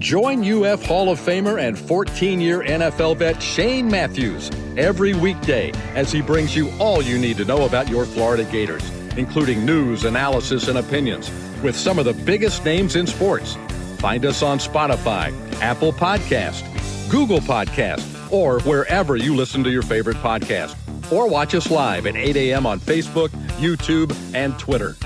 Join UF Hall of Famer and 14-year NFL vet Shane Matthews every weekday as he brings you all you need to know about your Florida Gators, including news, analysis, and opinions with some of the biggest names in sports. Find us on Spotify, Apple Podcast, Google Podcast, or wherever you listen to your favorite podcast. Or watch us live at 8 a.m. on Facebook, YouTube, and Twitter.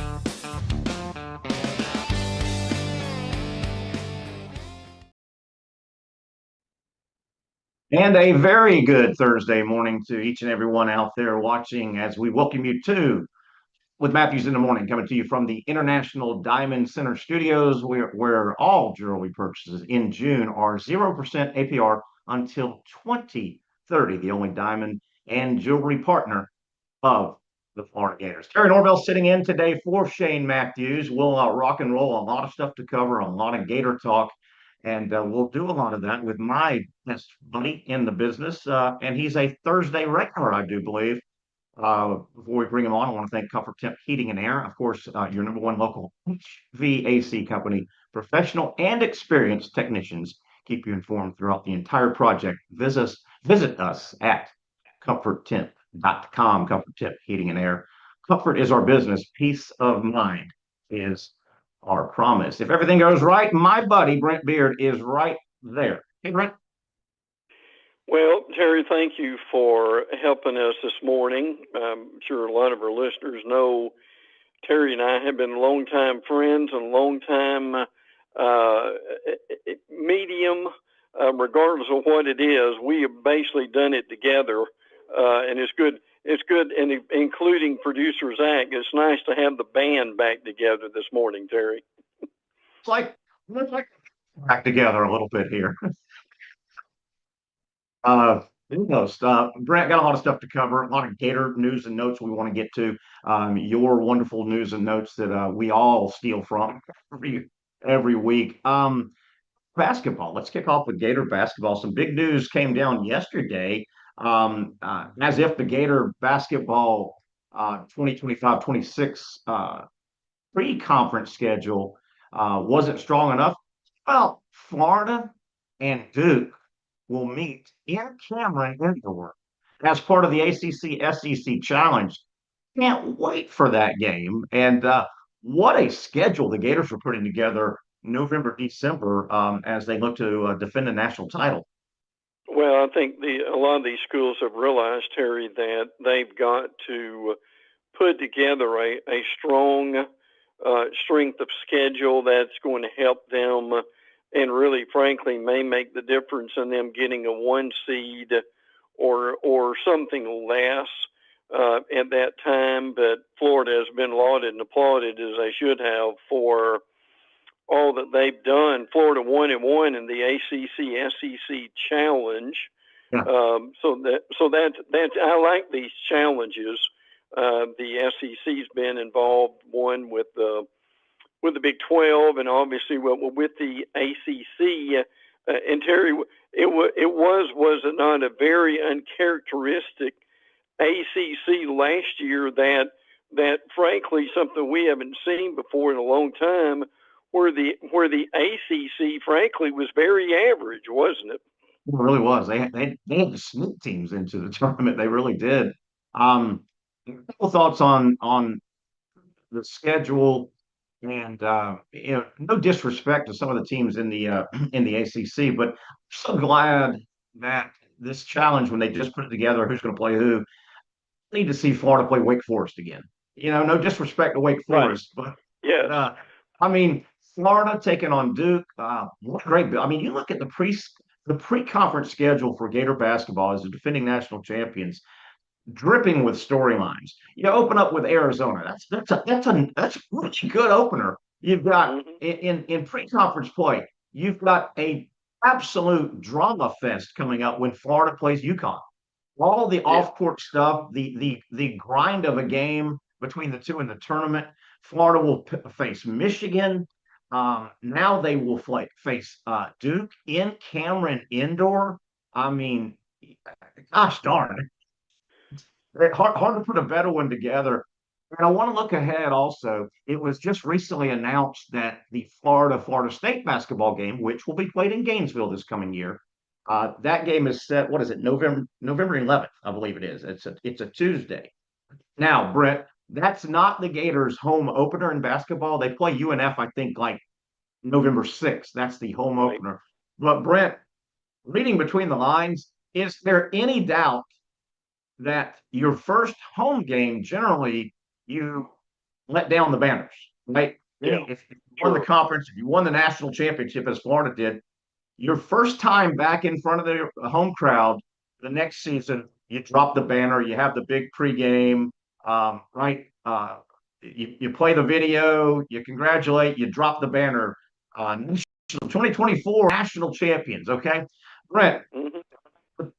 And a very good Thursday morning to each and everyone out there watching as we welcome you to With Matthews in the Morning, coming to you from the International Diamond Center Studios, where all jewelry purchases in June are 0% APR until 2030, the only diamond and jewelry partner of the Florida Gators. Terry Norvelle sitting in today for Shane Matthews. We'll rock and roll, a lot of stuff to cover, a lot of Gator talk. And we'll do a lot of that with my best buddy in the business. And he's a Thursday regular, I do believe. Before we bring him on, I want to thank Comfort Temp Heating and Air. Of course, your number one local HVAC company. Professional and experienced technicians keep you informed throughout the entire project. Visit us at comforttemp.com. Comfort Temp Heating and Air. Comfort is our business. Peace of mind is our promise. If everything goes right, my buddy Brent Beaird is right there. Hey, Brent. Well, Terry, thank you for helping us this morning. I'm sure a lot of our listeners know Terry and I have been longtime friends and longtime medium, regardless of what it is. We have basically done it together, and it's good. It's good, and including producer Zach. It's nice to have the band back together this morning, Terry. It's like back together a little bit here. Brent got a lot of stuff to cover, a lot of Gator news and notes we want to get to. Your wonderful news and notes that we all steal from every week. Basketball. Let's kick off with Gator basketball. Some big news came down yesterday. As if the Gator basketball 2025-26 pre-conference schedule wasn't strong enough. Well, Florida and Duke will meet in Cameron Indoor as part of the ACC-SEC Challenge. Can't wait for that game. And what a schedule the Gators are putting together November, December as they look to defend the national title. Well, I think a lot of these schools have realized, Terry, that they've got to put together a strong strength of schedule that's going to help them and really, frankly, may make the difference in them getting a 1 seed or something less at that time. But Florida has been lauded and applauded, as they should have, for all that they've done. Florida 1-1 in the ACC-SEC Challenge. Yeah. So that I like these challenges. The SEC's been involved, one with the Big 12, and obviously with the ACC. And Terry, it was it not a very uncharacteristic ACC last year that frankly something we haven't seen before in a long time, where the ACC frankly was very average, wasn't it? It really was. They had to sneak teams into the tournament. They really did. A couple thoughts on the schedule, and no disrespect to some of the teams in the ACC, but I'm so glad that this challenge, when they just put it together, who's going to play who, I need to see Florida play Wake Forest again. No disrespect to Wake Forest, right. But yeah, I mean, Florida taking on Duke, what a great. I mean, you look at the pre-conference schedule for Gator basketball as the defending national champions, dripping with storylines. You open up with Arizona. That's a pretty good opener. You've got in pre-conference play, you've got a absolute drama fest coming up when Florida plays UConn. All the off-court stuff, the grind of a game between the two in the tournament. Florida will face Michigan. Now they will face Duke in Cameron Indoor. I mean, gosh darn it. Hard to put a better one together. And I want to look ahead also. It was just recently announced that the Florida State basketball game, which will be played in Gainesville this coming year, that game is set. What is it? November 11th, I believe it is. It's a Tuesday. Now, Brett, that's not the Gators' home opener in basketball. They play UNF, I think, like November 6th. That's the home Right. opener. But Brett, reading between the lines, is there any doubt that your first home game, generally, you let down the banners, right? Yeah. If you won the Sure. conference, if you won the national championship as Florida did, your first time back in front of the home crowd the next season, you drop the banner, you have the big pregame, right? You play the video, you congratulate, you drop the banner. 2024 national champions, okay? Brent, Hmm.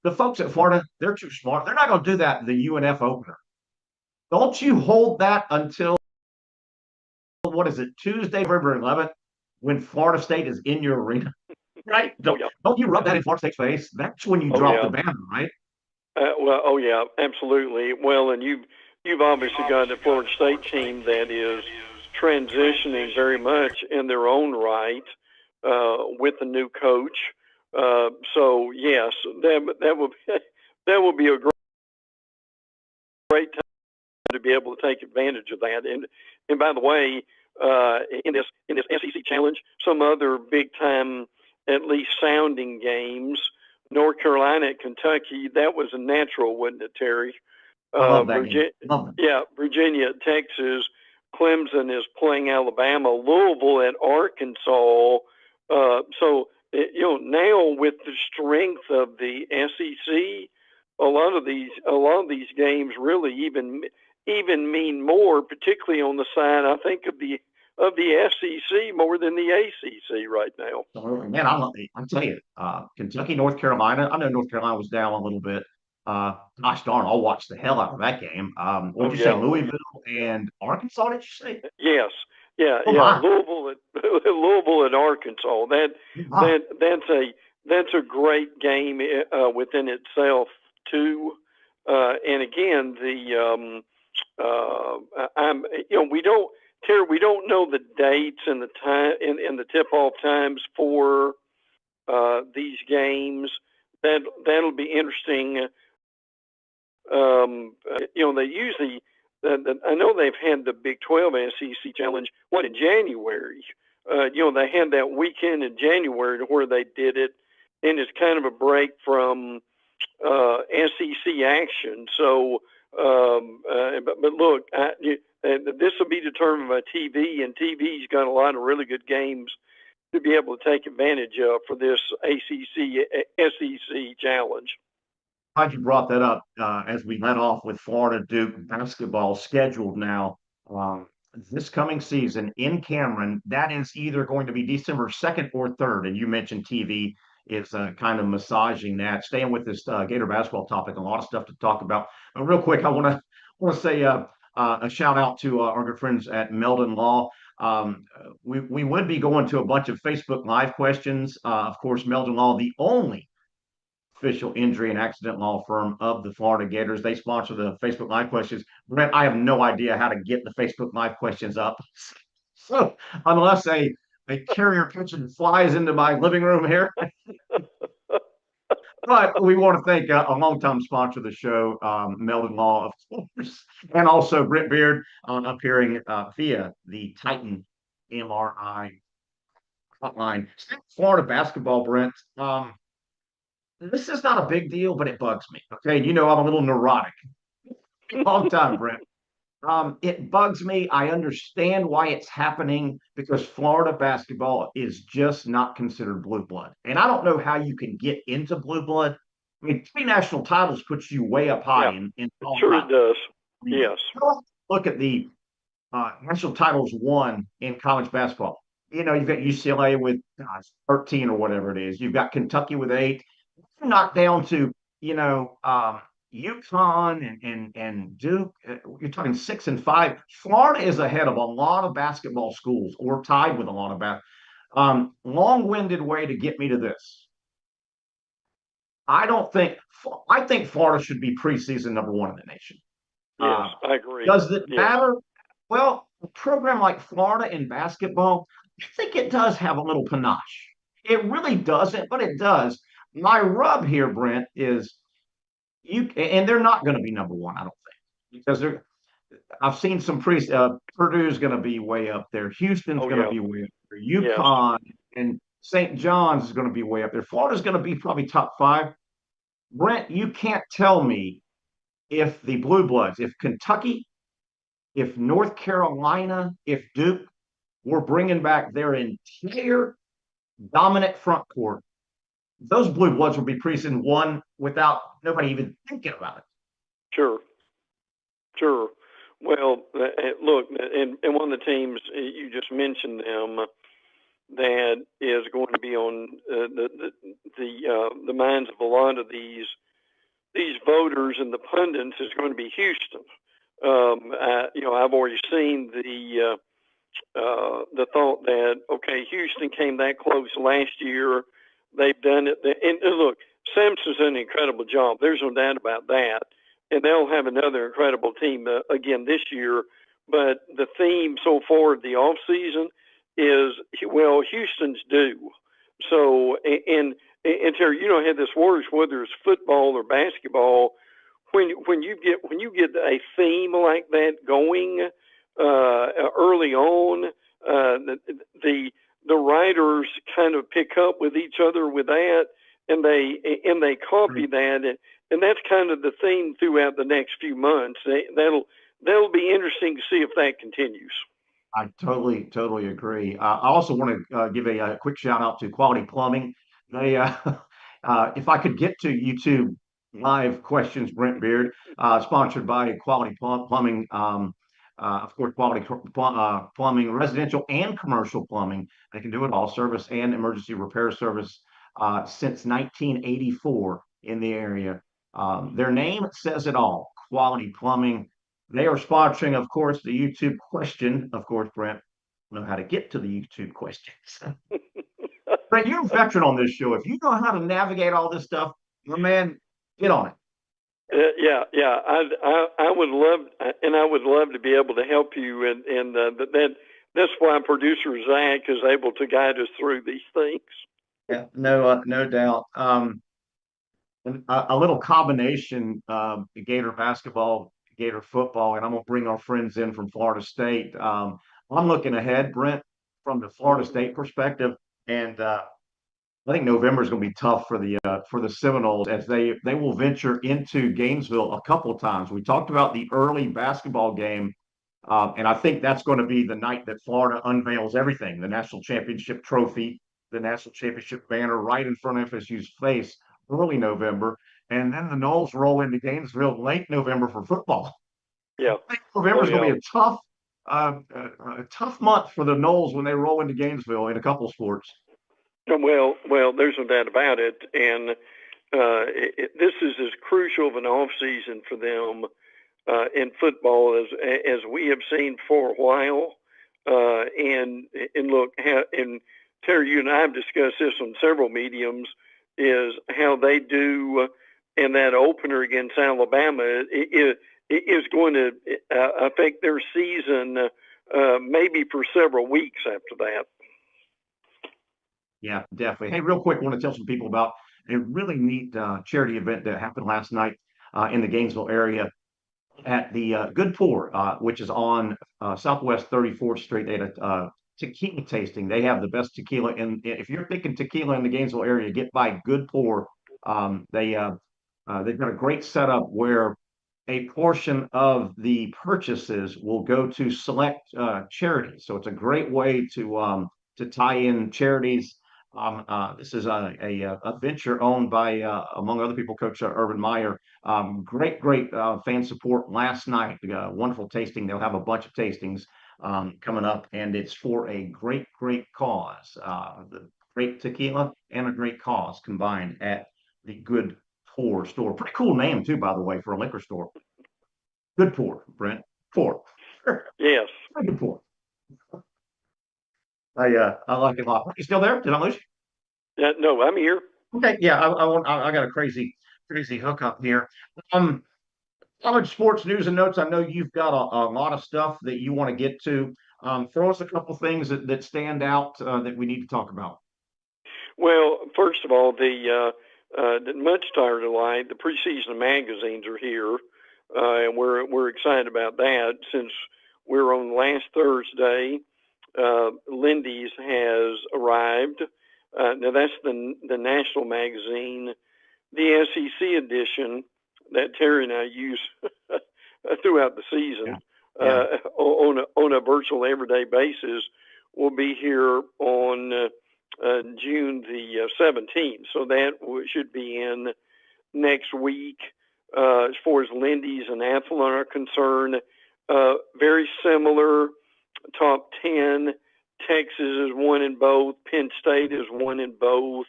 the folks at Florida, they're too smart. They're not going to do that in the UNF opener. Don't you hold that until, what is it, Tuesday, November 11th, when Florida State is in your arena, right? Oh Don't, yeah. don't you rub that in Florida State's face? That's when you Oh drop the yeah. banner, right? Well, oh yeah, absolutely. Well, and you've obviously got a Florida State team that is transitioning very much in their own right with the new coach. So yes, that would that would be a great time to be able to take advantage of that. And by the way, in this SEC challenge, some other big time, at least sounding games. North Carolina at Kentucky, that was a natural, wasn't it, Terry? I love that game. Virginia, Love it. yeah, Virginia at Texas. Clemson is playing Alabama. Louisville at Arkansas. Now with the strength of the SEC, a lot of these games really even mean more, particularly on the side I think of the SEC more than the ACC right now. Absolutely. Man, I'll tell you, Kentucky, North Carolina. I know North Carolina was down a little bit. Gosh darn, I'll watch the hell out of that game. What Oh did you say, yeah, Louisville and Arkansas, did you say? yes, yeah, Oh yeah. my. Louisville at Louisville at Arkansas. Oh my. That's a great game within itself too. And again, we don't, Terry, we don't know the dates and the time and the tip off times for these games. That'll be interesting. They usually. I know they've had the Big 12 SEC Challenge. What, in January? They had that weekend in January to where they did it, and it's kind of a break from SEC action. So, but look, this will be determined by TV, and TV's got a lot of really good games to be able to take advantage of for this ACC SEC challenge. Glad you brought that up as we led off with Florida Duke basketball scheduled now. This coming season in Cameron, that is either going to be December 2nd or 3rd. And you mentioned TV is kind of massaging that. Staying with this Gator basketball topic, a lot of stuff to talk about. But real quick, I want to say a shout out to our good friends at Meldon Law. We would be going to a bunch of Facebook Live questions. Of course, Meldon Law, the only official injury and accident law firm of the Florida Gators. They sponsor the Facebook Live questions. Brent, I have no idea how to get the Facebook Live questions up. So unless a carrier pigeon flies into my living room here. But we want to thank a longtime sponsor of the show, Meldon Law, of course, and also Brent Beaird appearing via the Titan MRI hotline. Florida basketball, Brent. This is not a big deal, but it bugs me. Okay, I'm a little neurotic. Long time, Brent. It bugs me. I understand why it's happening because Florida basketball is just not considered blue blood, and I don't know how you can get into blue blood. I mean, 3 national titles puts you way up high Yeah, in all sure time. it does. I mean, Yes. look at the national titles won in college basketball. You've got UCLA with 13 or whatever it is. You've got Kentucky with 8. Knocked down to UConn and Duke. You're talking 6 and 5. Florida is ahead of a lot of basketball schools, or tied with a lot of long-winded way to get me to this. I think Florida should be preseason #1 in the nation. Yes, I agree. Does it Yes. matter? Well, a program like Florida in basketball, I think it does have a little panache. It really doesn't, but it does. My rub here, Brent, is and they're not going to be number one, I don't think, because I've seen some Purdue's going to be way up there. Houston's Oh, going to yeah. be way up there. Yes. UConn and St. John's is going to be way up there. Florida's going to be probably top five. Brent, you can't tell me if the Blue Bloods, if Kentucky, if North Carolina, if Duke were bringing back their entire dominant front court, those Blue Bloods would be preseason one without nobody even thinking about it. Sure. Sure. Well, look, and one of the teams you just mentioned them that is going to be on the minds of a lot of these voters and the pundits is going to be Houston. I've already seen the thought that okay, Houston came that close last year. They've done it, and look, Simpson's done an incredible job. There's no doubt about that, and they'll have another incredible team again this year. But the theme so far the off season is Houston's due. So and Terry, I had this words whether it's football or basketball. When you get a theme like that going early on, the writers kind of pick up with each other with that, and they copy that, and that's kind of the theme throughout the next few months. That'll be interesting to see if that continues. I totally agree. I also want to give a quick shout out to Quality Plumbing. They, if I could get to YouTube live questions, Brent Beaird, sponsored by Quality Plumbing. Of course, Quality Plumbing, residential and commercial plumbing. They can do it all, service and emergency repair service since 1984 in the area. Their name says it all. Quality Plumbing. They are sponsoring, of course, the YouTube question. Of course, Brent, know how to get to the YouTube questions. Brent, you're a veteran on this show. If you know how to navigate all this stuff, my man, get on it. Yeah. I would love to be able to help you, and that's why producer Zach is able to guide us through these things. Yeah, no doubt. A little combination Gator basketball, Gator football, and I'm gonna bring our friends in from Florida State. I'm looking ahead, Brent, from the Florida State perspective, and I think November is going to be tough for the Seminoles as they will venture into Gainesville a couple of times. We talked about the early basketball game, and I think that's going to be the night that Florida unveils everything: the national championship trophy, the national championship banner right in front of FSU's face, early November, and then the Noles roll into Gainesville late November for football. Yeah, I think November is going to be a tough month for the Noles when they roll into Gainesville in a couple of sports. Well, there's no doubt about it, and this is as crucial of an off season for them in football as we have seen for a while. And look, and Terry, you and I have discussed this on several mediums. Is how they do in that opener against Alabama. It is going to affect their season maybe for several weeks after that. Yeah, definitely. Hey, real quick, I want to tell some people about a really neat charity event that happened last night in the Gainesville area at the Good Pour, which is on Southwest 34th Street. They had a tequila tasting. They have the best tequila. And if you're thinking tequila in the Gainesville area, get by Good Pour. They've got a great setup where a portion of the purchases will go to select charities. So it's a great way to tie in charities. This is a venture owned by, among other people, Coach Urban Meyer. Great fan support last night. Wonderful tasting. They'll have a bunch of tastings coming up, and it's for a great cause. The great tequila and a great cause combined at the Good Pour store. Pretty cool name too, by the way, for a liquor store. Good Pour, Brent. Pour. Yes. Good Pour. I like it a lot. You still there? Did I lose you? No, I'm here. Okay, yeah, I got a crazy hookup here. College sports news and notes. I know you've got a lot of stuff that you want to get to. Throw us a couple things that stand out that we need to talk about. Well, first of all, much to our delight, the preseason magazines are here, and we're excited about that. Since we're on last Thursday, Lindy's has arrived. Now that's the national magazine. The SEC edition that Terry and I use throughout the season on a virtual everyday basis will be here on June the 17th. So that should be in next week. As far as Lindy's and Athlon are concerned, very similar. Top 10. Texas is one in both. Penn State is one in both.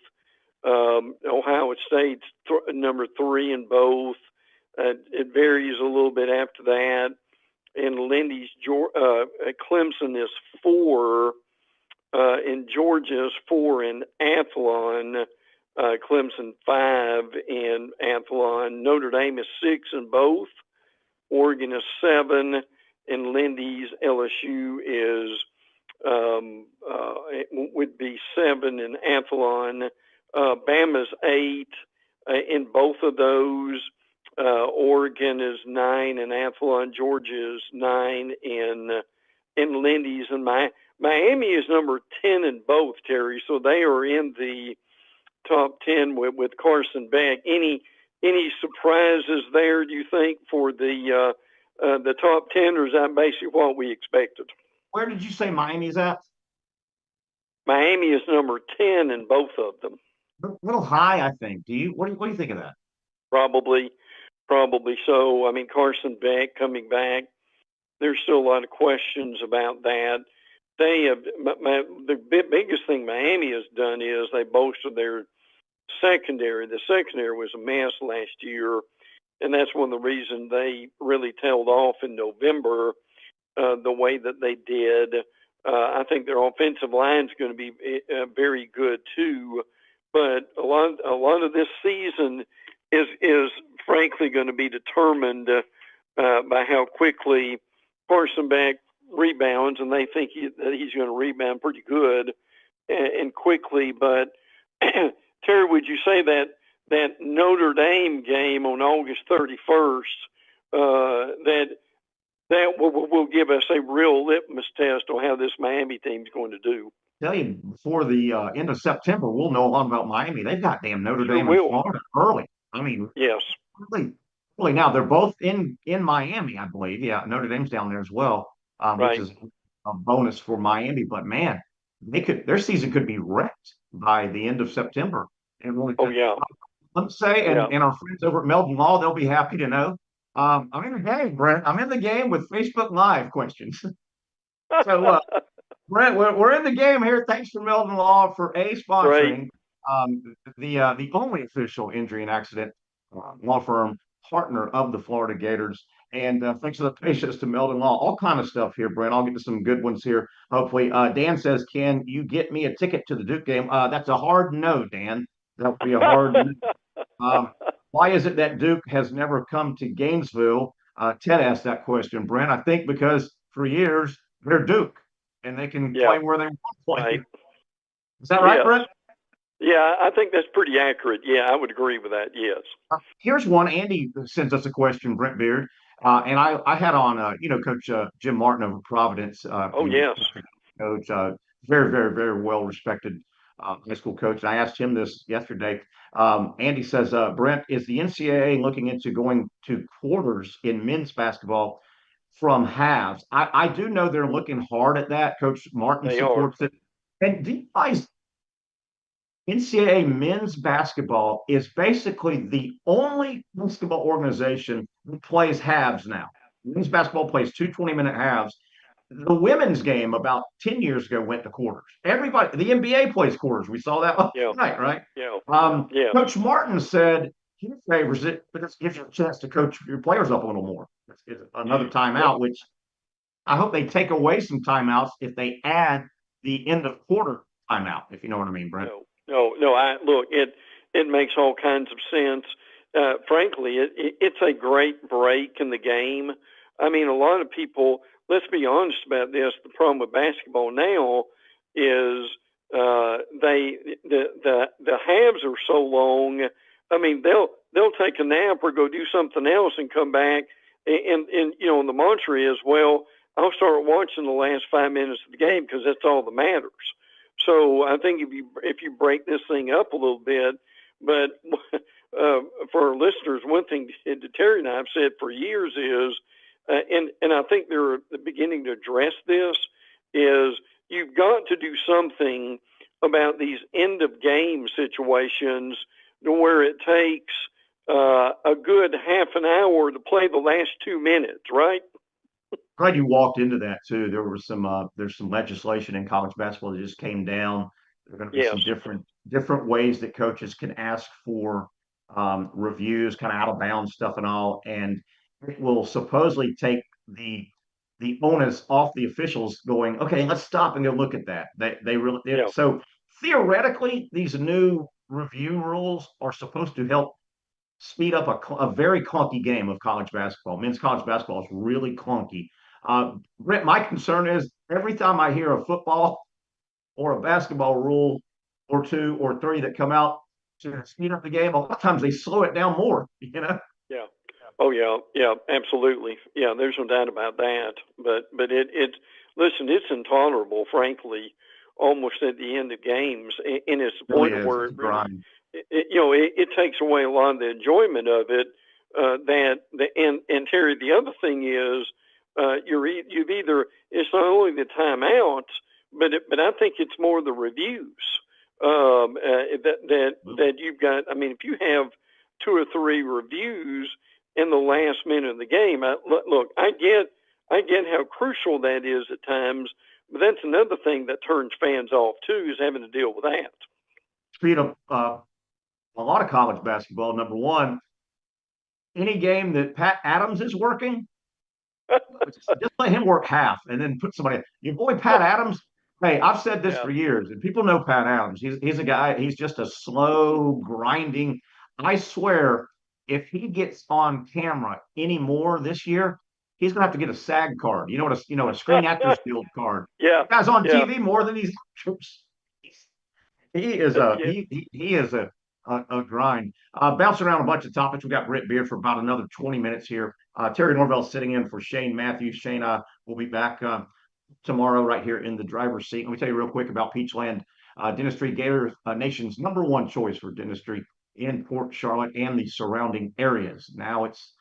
Ohio State's number 3 in both. It varies a little bit after that. And Lindy's, Clemson is 4. In Georgia's 4 in Athlon. Clemson 5 in Athlon. Notre Dame is 6 in both. Oregon is 7. And Lindy's LSU is it would be 7 in Athlon. Bama's 8 in both of those. Oregon is 9 in Athlon. Georgia is 9 in Lindy's, and Miami is number 10 in both, Terry. So they are in the top 10 with Carson Beck. Any surprises there? Do you think for the top 10, or is that basically what we expected? Where did you say Miami's at? Miami is number 10 in both of them. A little high, I think. What do you think of that? Probably so. I mean, Carson Beck coming back. There's still a lot of questions about that. They have the biggest thing Miami has done is they bolstered their secondary. The secondary was a mess last year, and that's one of the reasons they really tailed off in November the way that they did. I think their offensive line is going to be very good too, but a lot of this season is frankly going to be determined by how quickly Carson Beck rebounds, and they think that he's going to rebound pretty good and quickly. But Terry, would you say that Notre Dame game on August 31st that will give us a real litmus test on how this Miami team's going to do? Tell you, before the end of September, we'll know a lot about Miami. They've got damn Notre Dame and Florida early. I mean, yes, really. Now they're both in Miami, I believe. Yeah, Notre Dame's down there as well, right. which is a bonus for Miami. But man, their season could be wrecked by the end of September. And really, let's say, and our friends over at Melbourne Law, they'll be happy to know. I'm in the game, Brent. I'm in the game with Facebook Live questions. So, Brent, we're in the game here. Thanks for Melbourne Law for sponsoring the only official injury and accident law firm partner of the Florida Gators. And thanks for the patience to Melbourne Law. All kind of stuff here, Brent. I'll get to some good ones here. Hopefully, Dan says, "Can you get me a ticket to the Duke game?" That's a hard no, Dan. That would be a hard no. Why is it that Duke has never come to Gainesville? Ted asked that question, Brent. I think because for years they're Duke and they can play where they want to play. Right. Is that right, Brent? Yeah, I think that's pretty accurate. Yeah, I would agree with that. Yes. Here's one. Andy sends us a question, Brent Beaird, and I had on, Coach Jim Martin of Providence. Yes. Coach, very, very, very well respected high school coach. And I asked him this yesterday. Andy says, Brent, is the NCAA looking into going to quarters in men's basketball from halves? I do know they're looking hard at that. Coach Martin supports it. And do you guys, NCAA men's basketball is basically the only basketball organization that plays halves now. Men's basketball plays 2 20-minute halves. The women's game about 10 years ago went to quarters. Everybody, the NBA plays quarters. We saw that last night, right? Yeah. Coach Martin said he favors it because it gives you a chance to coach your players up a little more. It's another timeout, which I hope they take away some timeouts if they add the end of quarter timeout, if you know what I mean, Brent. No. Look, it makes all kinds of sense. frankly, it's a great break in the game. I mean, a lot of people, let's be honest about this. The problem with basketball now is the halves are so long. I mean, they'll take a nap or go do something else and come back, and the mantra is, well, I'll start watching the last 5 minutes of the game because that's all that matters. So I think if you break this thing up a little bit, but for our listeners, one thing that Terry and I have said for years is, and I think they're beginning to address this, is you've got to do something about these end of game situations to where it takes a good half an hour to play the last 2 minutes, right? Glad you walked into that too. There's some legislation in college basketball that just came down. There are going to be Yes. some different ways that coaches can ask for reviews, kind of out of bounds stuff and all, and it will supposedly take the onus off the officials. Going, okay, let's stop and go look at that. They really Yeah. So theoretically, these new review rules are supposed to help speed up a very clunky game of college basketball. Men's college basketball is really clunky. Brent, my concern is every time I hear a football or a basketball rule or two or three that come out to speed up the game, a lot of times they slow it down more, Yeah. Oh yeah, absolutely. Yeah, there's no doubt about that. But listen, it's intolerable, frankly, almost at the end of games, and it's the point where it really, it takes away a lot of the enjoyment of it. And Terry, the other thing is, you've either, it's not only the timeouts, but I think it's more the reviews that you've got. I mean, if you have 2 or 3 reviews in the last minute of the game, look, I get how crucial that is at times, but that's another thing that turns fans off too, is having to deal with that. Speed up a lot of college basketball. Number one, any game that Pat Adams is working, just let him work half and then put somebody. Your boy Pat Adams. Hey, I've said this for years, and people know Pat Adams. He's a guy. He's just a slow grinding. I swear, if he gets on camera anymore this year, he's gonna have to get a SAG card. You know what a Screen Actors Guild card. Yeah, the guy's on TV more than these actors. He is a grind. Bouncing around a bunch of topics. We got Brent Beaird for about another 20 minutes here. Terry Norvelle sitting in for Shane Matthews. Shane will be back tomorrow right here in the driver's seat. Let me tell you real quick about Peachland Dentistry, Gator Nation's #1 choice for dentistry in Port Charlotte and the surrounding areas. Now it's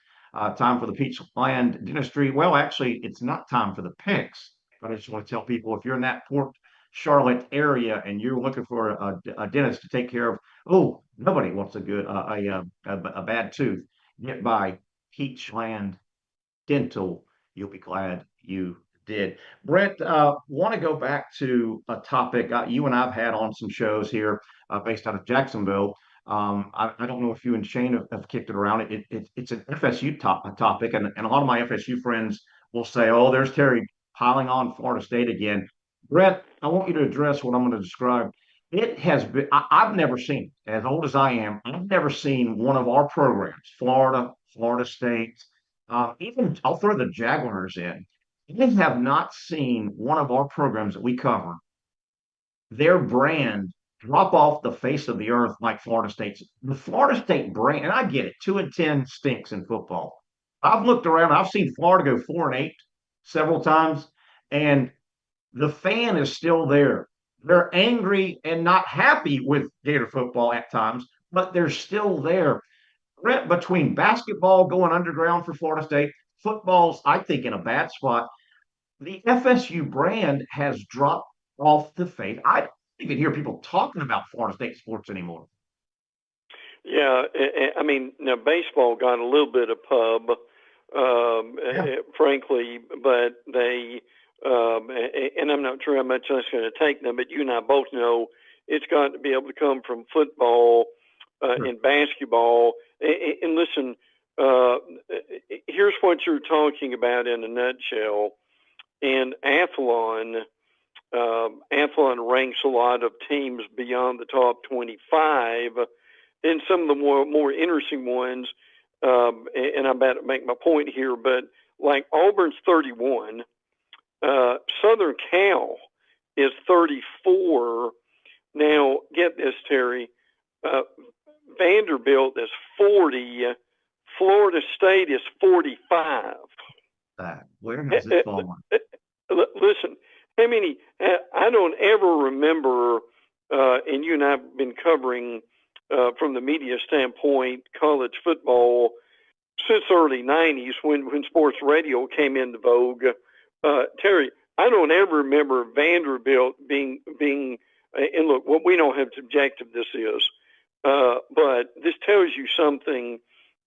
time for the Peachland Dentistry. Well, actually, it's not time for the picks, but I just want to tell people, if you're in that Port Charlotte area and you're looking for a dentist to take care of, nobody wants a bad tooth, get by Peachland Dental. You'll be glad you did. Brent, want to go back to a topic you and I've had on some shows here based out of Jacksonville. I don't know if you and Shane have kicked it around. It's an FSU topic, and a lot of my FSU friends will say, "Oh, there's Terry piling on Florida State again." Brent, I want you to address what I'm going to describe. It has been, I've never seen, as old as I am, I've never seen one of our programs, Florida State, even I'll throw the Jaguars in. I have not seen one of our programs that we cover, their brand, drop off the face of the earth like Florida State's. The Florida State brand, and I get it, 2-10 stinks in football. I've looked around, I've seen Florida go 4-8 several times, and the fan is still there. They're angry and not happy with Gator football at times, but they're still there. Between basketball going underground for Florida State, football's, I think, in a bad spot. The FSU brand has dropped off the face. I don't even hear people talking about Florida State sports anymore. Yeah, I mean, now baseball got a little bit of pub, frankly, but they, and I'm not sure how much that's going to take them, but you and I both know it's got to be able to come from football and basketball. And listen, here's what you're talking about in a nutshell. And Athlon ranks a lot of teams beyond the top 25 and some of the more interesting ones, and I'm about to make my point here, but like Auburn's 31, Southern Cal is 34. Now, get this, Terry. Vanderbilt is 40. Florida State is 45. Where has it fallen? Listen, how many? I don't ever remember, and you and I have been covering from the media standpoint college football since the early 90s when sports radio came into vogue. Terry, I don't ever remember Vanderbilt being and look, well, we know how subjective this is, but this tells you something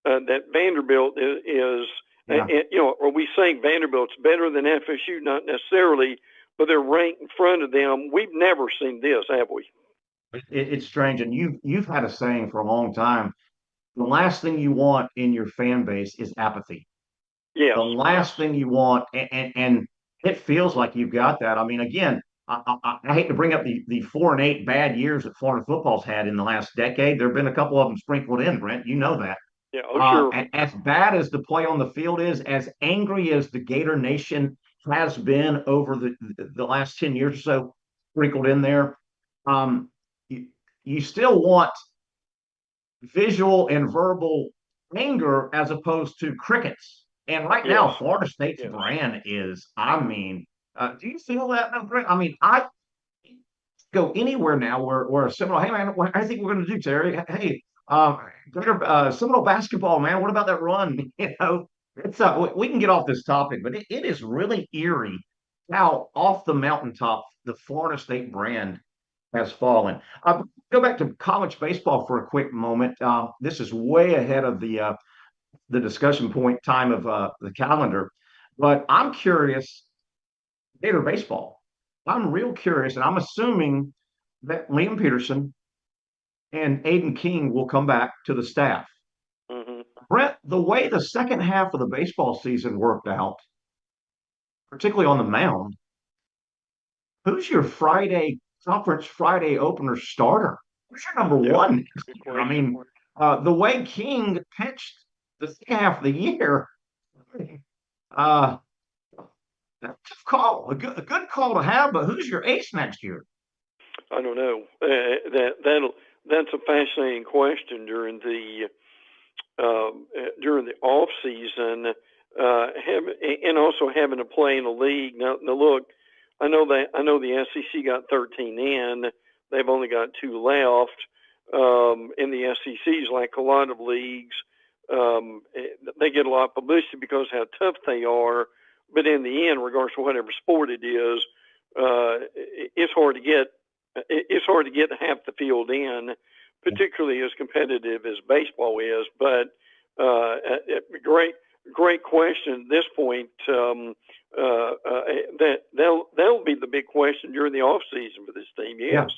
that Vanderbilt is Yeah. are we saying Vanderbilt's better than FSU? Not necessarily, but they're ranked in front of them. We've never seen this, have we? It's strange, and you've had a saying for a long time. The last thing you want in your fan base is apathy. Yes. The last thing you want, and it feels like you've got that. I mean, again, I hate to bring up the 4-8 bad years that Florida football's had in the last decade. There have been a couple of them sprinkled in, Brent. You know that. Yeah, sure. As bad as the play on the field is, as angry as the Gator Nation has been over the last 10 years or so, sprinkled in there, um, you still want visual and verbal anger as opposed to crickets. And right now, Florida State's brand is, I mean, do you feel that? I mean, I go anywhere now where a Seminole, hey man, what I think we're going to do, Terry. Hey, Seminole basketball, man. What about that run? It's we can get off this topic, but it is really eerie how off the mountaintop the Florida State brand has fallen. Go back to college baseball for a quick moment. This is way ahead of the discussion point time of the calendar, but I'm curious. Gator baseball. I'm real curious, and I'm assuming that Liam Peterson and Aiden King will come back to the staff. Mm-hmm. Brett, the way the second half of the baseball season worked out, particularly on the mound, who's your conference Friday opener starter? Who's your number one? I mean, the way King pitched the second half of the year, tough call, a good call to have. But who's your ace next year? I don't know. That's a fascinating question during the off season, and also having to play in a league. Now look, I know the SEC got 13 in. They've only got 2 left. In the SEC's like a lot of leagues, they get a lot of publicity because of how tough they are. But in the end, regardless of whatever sport it is, it's hard to get. It's hard to get half the field in, particularly as competitive as baseball is. But great question at this point. That'll be the big question during the off season for this team. Yes.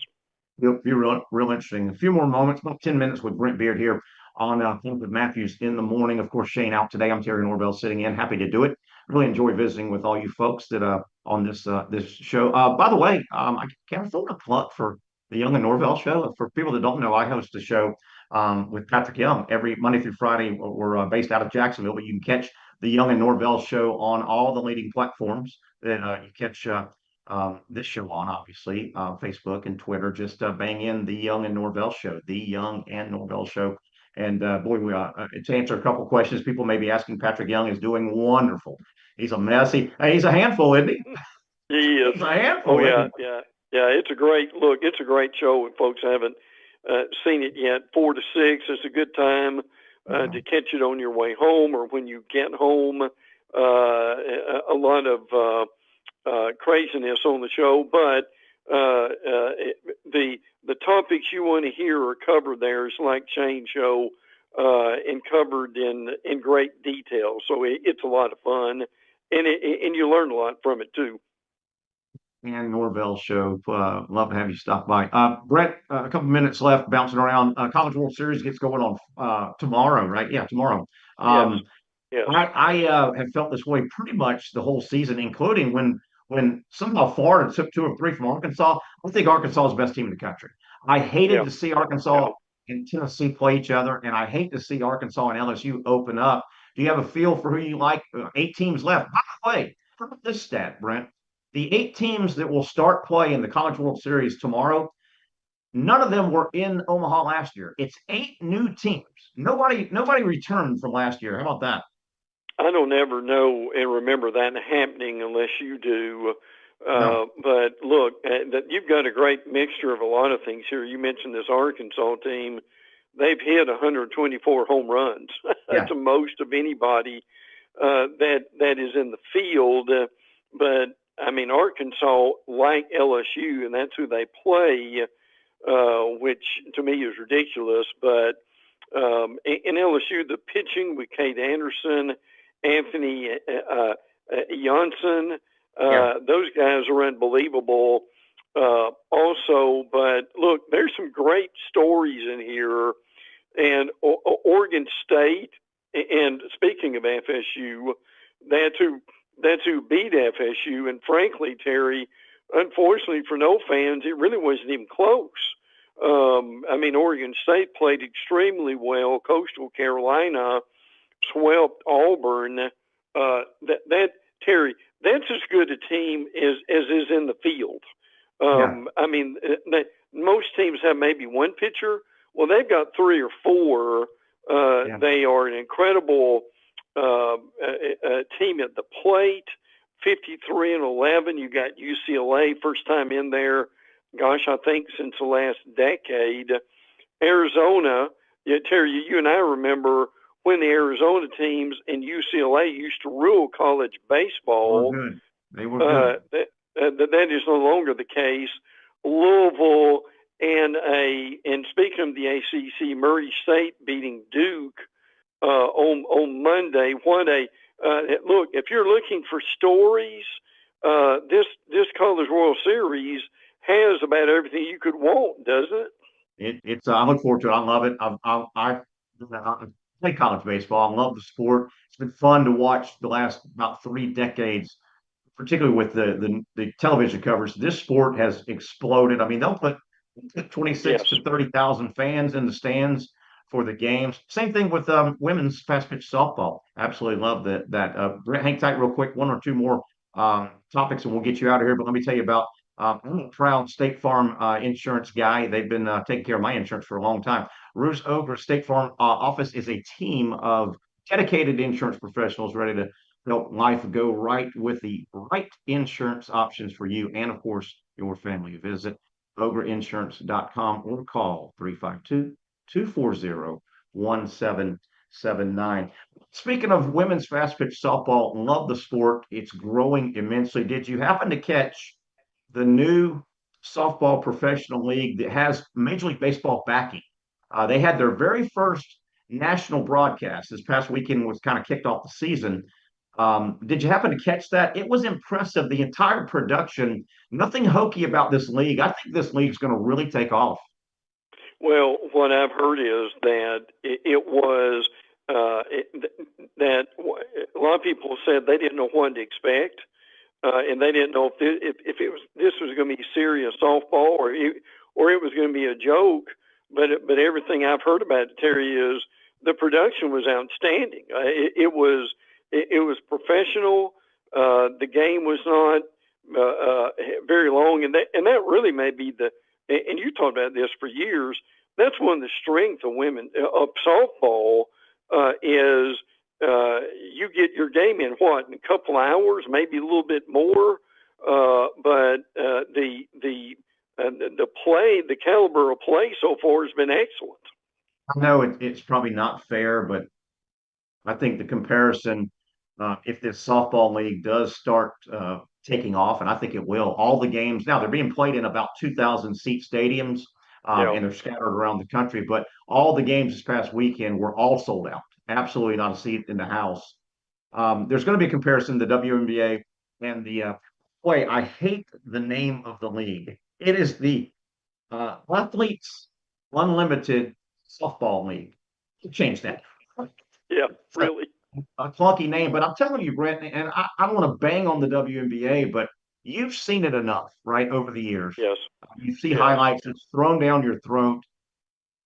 Yeah. It'll be real interesting. A few more moments, about 10 minutes with Brent Beaird here on with Matthews in the morning. Of course, Shane out today. I'm Terry Norvelle sitting in. Happy to do it. Really enjoy visiting with all you folks that on this show. By the way, I can't throw a plug for the Young and Norvelle show. For people that don't know, I host a show with Patrick Young every Monday through Friday. We're based out of Jacksonville, but you can catch the Young and Norvelle show on all the leading platforms that you catch this show on, obviously, Facebook and Twitter. Just bang in the Young and Norvelle show, the Young and Norvelle show. And boy, to answer a couple questions, people may be asking, Patrick Young is doing wonderful. He's a messy. He's a handful, isn't he? He is. He's a handful. Oh yeah. It's a great look. It's a great show. If folks haven't seen it yet, 4 to 6 is a good time to catch it on your way home or when you get home. A lot of craziness on the show, but the topics you want to hear are covered there. It's like Shane's show and covered in great detail. So it's a lot of fun, and you learn a lot from it too. And Norvelle show. Love to have you stop by. Brett, a couple minutes left, bouncing around. College World Series gets going on tomorrow, right? Yeah, tomorrow. Yes. I have felt this way pretty much the whole season, including when somehow Florida took 2 or 3 from Arkansas. I think Arkansas is the best team in the country. I hated to see Arkansas and Tennessee play each other, and I hate to see Arkansas and LSU open up. Do you have a feel for who you like? 8 teams left. By the way, how about this stat, Brent? The 8 teams that will start play in the College World Series tomorrow, none of them were in Omaha last year. It's 8 new teams. Nobody returned from last year. How about that? I don't ever know and remember that happening unless you do. No. But look, you've got a great mixture of a lot of things here. You mentioned this Arkansas team. They've hit 124 home runs. Yeah. That's the most of anybody that is in the field. But I mean, Arkansas, like LSU, and that's who they play, which to me is ridiculous. But in LSU, the pitching with Cade Anderson, Anthony Janssen, those guys are unbelievable. Also, but look, there's some great stories in here, and Oregon State. And speaking of FSU, that's who beat FSU. And frankly, Terry, unfortunately for no fans, it really wasn't even close. I mean, Oregon State played extremely well. Coastal Carolina swept Auburn. Terry, that's as good a team as is in the field. I mean, most teams have maybe one pitcher. Well, they've got 3 or 4. They are an incredible team at the plate. 53-11. You got UCLA, first time in there. Gosh, I think since the last decade. Arizona, Terry, you and I remember when the Arizona teams and UCLA used to rule college baseball. They were good. That is no longer the case. Louisville and speaking of the ACC, Murray State beating Duke on Monday. Look, if you're looking for stories, this College World Series has about everything you could want, doesn't it? I look forward to it. I love it. I play college baseball. I love the sport. It's been fun to watch the last about 3 decades, particularly with the television coverage. This sport has exploded. I mean, they'll put 26 to 30,000 fans in the stands for the games. Same thing with women's fast pitch softball. Absolutely love that. Brent, hang tight real quick. 1 or 2 more topics, and we'll get you out of here. But let me tell you about I'm a proud State Farm insurance guy. They've been taking care of my insurance for a long time. Ruse Ogre State Farm office is a team of dedicated insurance professionals ready to help life go right with the right insurance options for you and, of course, your family. Visit ogreinsurance.com or call 352-240-1779. Speaking of women's fast pitch softball, love the sport. It's growing immensely. Did you happen to catch the new softball professional league that has Major League Baseball backing? They had their very first national broadcast this past weekend, was kind of kicked off the season. Did you happen to catch that? It was impressive. The entire production, nothing hokey about this league. I think this league's going to really take off. Well, what I've heard is that it was that a lot of people said they didn't know what to expect, and they didn't know if this was going to be serious softball or it was going to be a joke. But everything I've heard about it, Terry, is the production was outstanding. It was professional. The game was not very long, and that really may be and you talked about this for years. That's one of the strengths of women of softball is you get your game in in a couple hours, maybe a little bit more. But the play, the caliber of play so far has been excellent. I know it's probably not fair, but I think the comparison, if this softball league does start taking off, and I think it will, all the games now they're being played in about 2,000 seat stadiums, and they're scattered around the country. But all the games this past weekend were all sold out. Absolutely not a seat in the house. There's going to be a comparison to the WNBA and the boy. I hate the name of the league. It is the Athletes Unlimited Softball League. Change that. Yeah, really. A clunky name, but I'm telling you, Brent, and I don't want to bang on the WNBA, but you've seen it enough, right, over the years. Yes. You see highlights, it's thrown down your throat.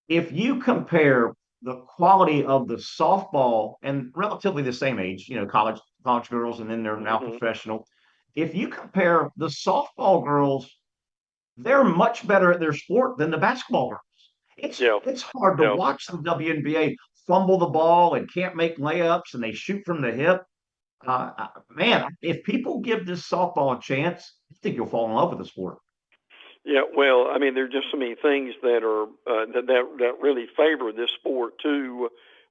if you compare the quality of the softball and relatively the same age, college girls, and then they're now Hmm. professional. If you compare the softball girls, they're much better at their sport than the basketball girls. Yeah, It's hard to yeah. watch the WNBA fumble the ball and can't make layups and they shoot from the hip. Man, if people give this softball a chance, I think you'll fall in love with the sport. Yeah, well, I mean, there are just so many things that are that really favor this sport too.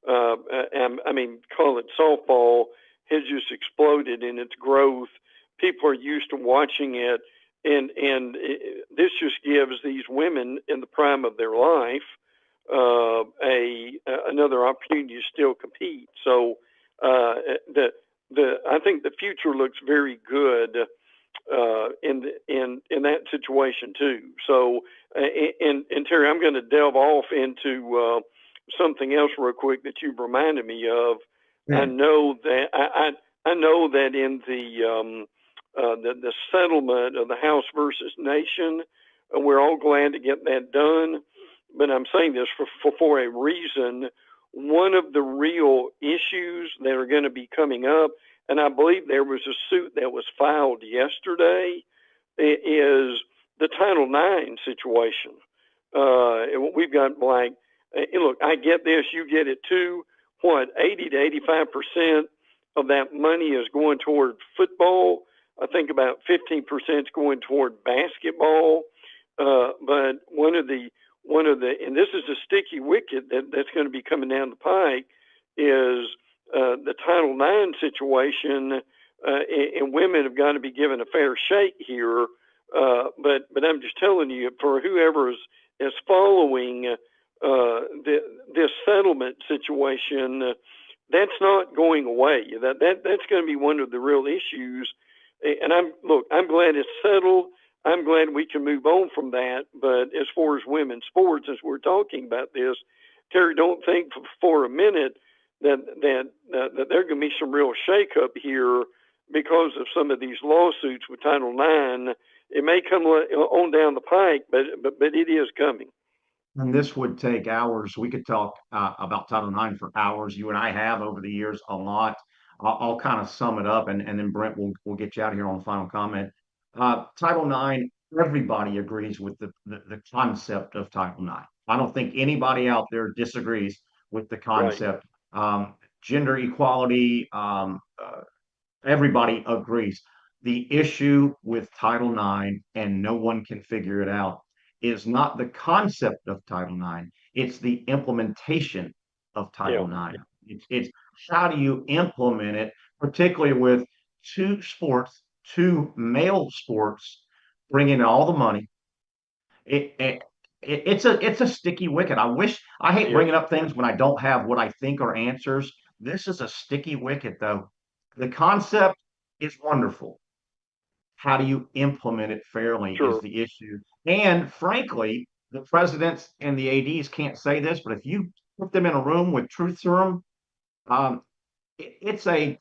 I mean, college softball has just exploded in its growth. People are used to watching it, and this just gives these women in the prime of their life a another opportunity to still compete. So the I think the future looks very good in that situation too. So, and Terry, I'm going to delve off into something else real quick that you've reminded me of. I Man, know that I know that in the settlement of the House versus Nation, we're all glad to get that done. But I'm saying this for a reason. One of the real issues that are going to be coming up, and I believe there was a suit that was filed yesterday, is the Title IX situation. We've got like, look, I get this, you get it too. What, 80 to 85% of that money is going toward football. I think about 15% is going toward basketball. But and this is a sticky wicket that's going to be coming down the pike, is the Title IX situation, and women have got to be given a fair shake here. But I'm just telling you, for whoever is following this settlement situation, that's not going away. That's going to be one of the real issues. And I'm glad it's settled. I'm glad we can move on from that. But as far as women's sports, as we're talking about this, Terry, don't think for a minute that there can be some real shakeup here because of some of these lawsuits with Title IX. It may come on down the pike, but it is coming. and this would take hours. We could talk about Title IX for hours. You and I have over the years a lot. I'll kind of sum it up, and then Brent will get you out of here on the final comment. Title IX, everybody agrees with the concept of Title IX. I don't think anybody out there disagrees with the Right. concept. Gender equality, everybody agrees. The issue with Title IX, and no one can figure it out, is not the concept of Title IX, it's the implementation of Yeah. Title IX. It's how do you implement it, particularly with two male sports bringing in all the money. It, it, it's a sticky wicket. I hate Yes. bringing up things when I don't have what I think are answers. This is a sticky wicket, though. The concept is wonderful. How do you implement it fairly is Sure. the issue. And frankly, the presidents and the ADs can't say this, but if you put them in a room with truth serum, um, it's a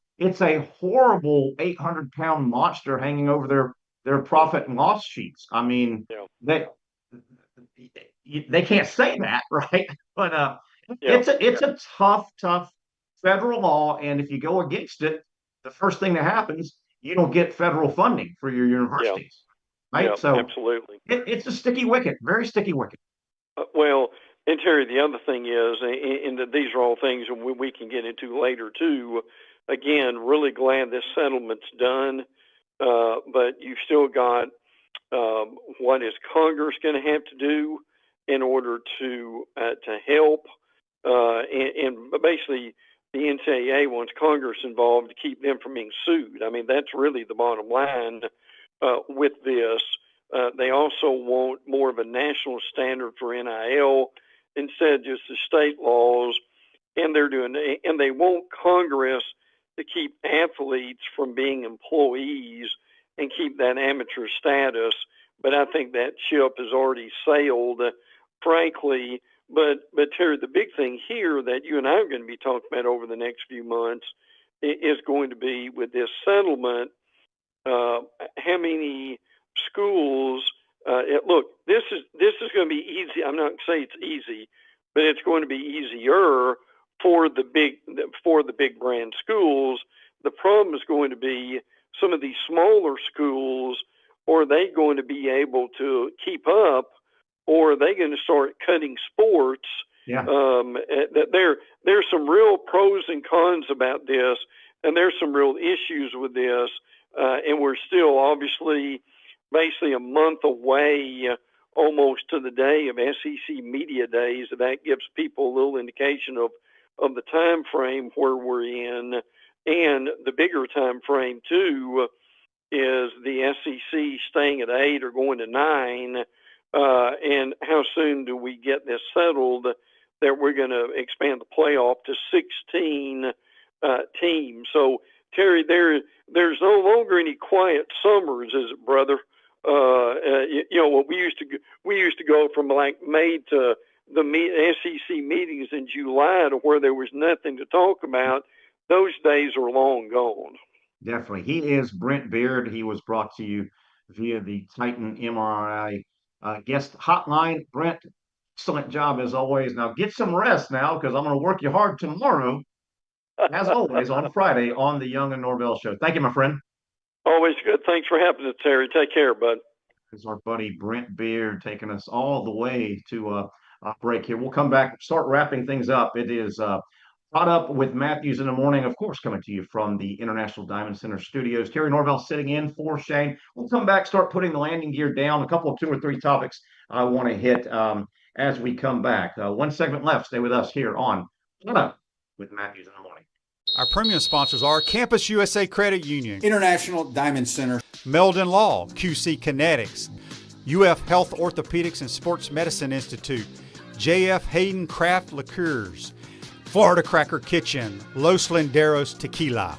horrible 800-pound monster hanging over their profit and loss sheets. I mean, Yeah. they they can't say that, right? But Yeah. it's a tough federal law, and if you go against it, the first thing that happens, you don't get federal funding for your Yeah. universities, Yeah. right? So Absolutely. it's a sticky wicket, very sticky wicket. Well, and Terry, the other thing is, and these are all things we can get into later too. Again, really glad this settlement's done, but you've still got what is Congress going to have to do in order to help, and basically the NCAA wants Congress involved to keep them from being sued. I mean, that's really the bottom line with this. They also want more of a national standard for NIL instead of just the state laws, and they want Congress to keep athletes from being employees and keep that amateur status. But I think that ship has already sailed, frankly. But Terry, the big thing here that you and I are going to be talking about over the next few months is going to be with this settlement. How many schools? Look, this is going to be easy. I'm not going to say it's easy, but it's going to be easier for the big brand schools. The problem is going to be some of these smaller schools. Or are they going to be able to keep up, or are they going to start cutting sports? Yeah. There's some real pros and cons about this, and there's some real issues with this, and we're still obviously basically a month away almost to the day of SEC Media Days. That gives people a little indication of the time frame where we're in, and the bigger time frame too is the SEC staying at 8 or going to 9, and how soon do we get this settled that we're going to expand the playoff to 16 teams. So, Terry, there's no longer any quiet summers, is it, brother? What we used to go from like May to the SEC meetings in July to where there was nothing to talk about. Those days are long gone. Definitely. He is Brent Beaird. He was brought to you via the Titan MRI guest hotline. Brent, excellent job as always. Now get some rest now, because I'm going to work you hard tomorrow, as always, on Friday on the Young and Norvelle Show. Thank you, my friend. Always good. Thanks for having us, Terry. Take care, bud. This is our buddy Brent Beaird taking us all the way to a break here. We'll come back, start wrapping things up. It is PodUp with Matthews in the morning, of course, coming to you from the International Diamond Center studios. Terry Norvelle sitting in for Shane. We'll come back, start putting the landing gear down. A couple of 2 or 3 topics I want to hit as we come back. One segment left. Stay with us here on PodUp with Matthews in the morning. Our premium sponsors are Campus USA Credit Union, International Diamond Center, Meldon Law, QC Kinetics, UF Health Orthopedics and Sports Medicine Institute, JF Hayden Craft Liqueurs, Florida Cracker Kitchen, Los Linderos Tequila.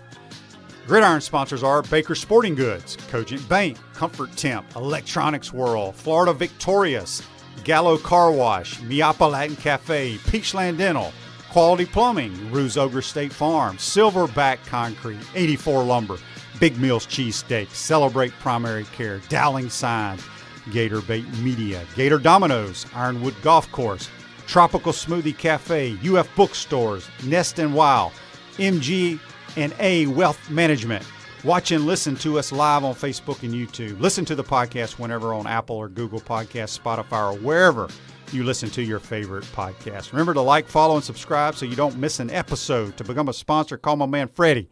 Gridiron sponsors are Baker Sporting Goods, Cogent Bank, Comfort Temp, Electronics World, Florida Victorious, Gallo Car Wash, Miapa Latin Cafe, Peachland Dental, Quality Plumbing, Ruse Ogre State Farm, Silverback Concrete, 84 Lumber, Big Meals Cheesesteak, Celebrate Primary Care, Dowling Signs, Gator Bait Media, Gator Dominoes, Ironwood Golf Course, Tropical Smoothie Cafe, UF Bookstores, Nest and Wow, MG&A Wealth Management. Watch and listen to us live on Facebook and YouTube. Listen to the podcast whenever on Apple or Google Podcasts, Spotify, or wherever you listen to your favorite podcast. Remember to like, follow, and subscribe so you don't miss an episode. To become a sponsor, call my man Freddie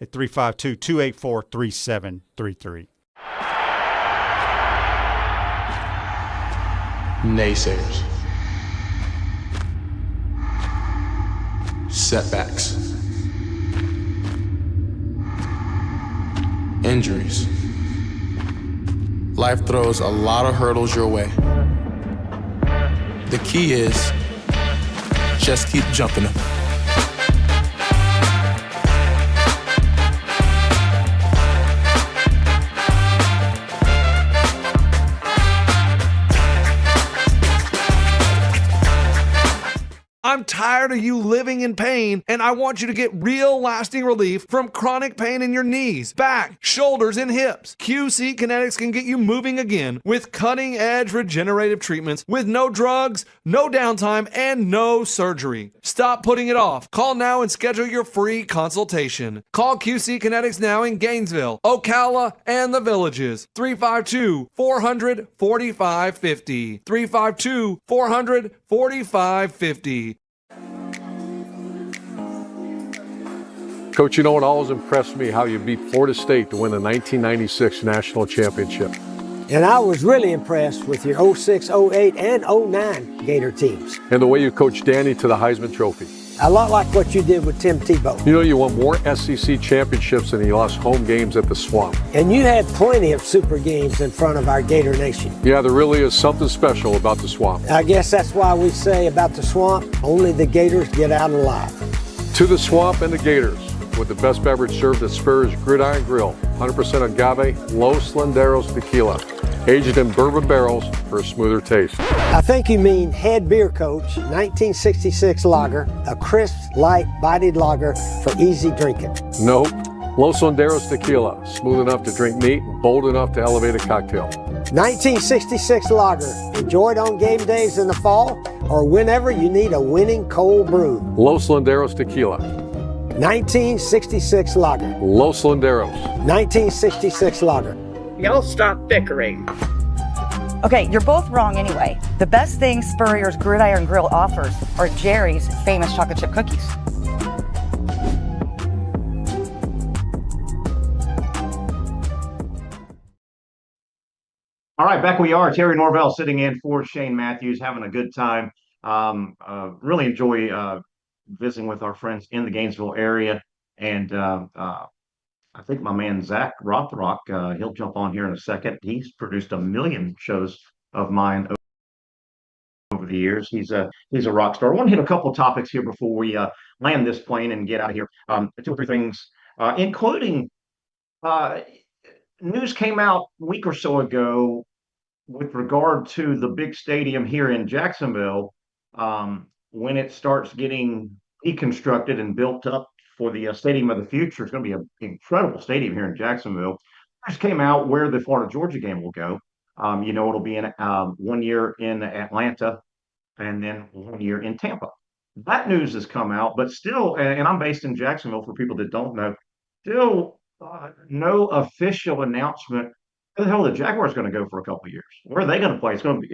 at 352-284-3733. Naysayers. Setbacks. Injuries. Life throws a lot of hurdles your way. The key is just keep jumping them. I'm tired of you living in pain, and I want you to get real lasting relief from chronic pain in your knees, back, shoulders, and hips. QC Kinetics can get you moving again with cutting-edge regenerative treatments with no drugs, no downtime, and no surgery. Stop putting it off. Call now and schedule your free consultation. Call QC Kinetics now in Gainesville, Ocala, and the Villages. 352-400-4550. 352-400-4550. Coach, you know, it always impressed me how you beat Florida State to win the 1996 National Championship. And I was really impressed with your 06, 08, and 09 Gator teams. And the way you coached Danny to the Heisman Trophy. A lot like what you did with Tim Tebow. You know, you won more SEC championships than you lost home games at the Swamp. And you had plenty of super games in front of our Gator Nation. Yeah, there really is something special about the Swamp. I guess that's why we say about the Swamp, only the Gators get out alive. To the Swamp and the Gators, with the best beverage served at Spur's Gridiron Grill, 100% agave, Los Linderos Tequila, aged in bourbon barrels for a smoother taste. I think you mean Head Beer Coach 1966 lager, a crisp, light, bodied lager for easy drinking. Nope. Los Linderos Tequila, smooth enough to drink neat, bold enough to elevate a cocktail. 1966 lager, enjoyed on game days in the fall or whenever you need a winning cold brew. Los Landeros Tequila. 1966 lager. Los Landeros. 1966 lager. Y'all stop bickering. Okay, you're both wrong anyway. The best thing Spurrier's Gridiron Grill offers are Jerry's famous chocolate chip cookies. All right, back we are. Terry Norvelle sitting in for Shane Matthews, having a good time. Really enjoy visiting with our friends in the Gainesville area. And I think my man Zach Rothrock, he'll jump on here in a second. He's produced a million shows of mine over the years. He's a rock star. I want to hit a couple of topics here before we land this plane and get out of here. 2 or 3 things, including news came out a week or so ago with regard to the big stadium here in Jacksonville. When it starts getting deconstructed and built up for the Stadium of the Future, it's going to be an incredible stadium here in Jacksonville. Just came out where the Florida-Georgia game will go. It'll be in 1 year in Atlanta and then 1 year in Tampa. That news has come out, but still, and I'm based in Jacksonville for people that don't know, still no official announcement. Where the hell the Jaguars going to go for a couple of years? Where are they going to play? It's going to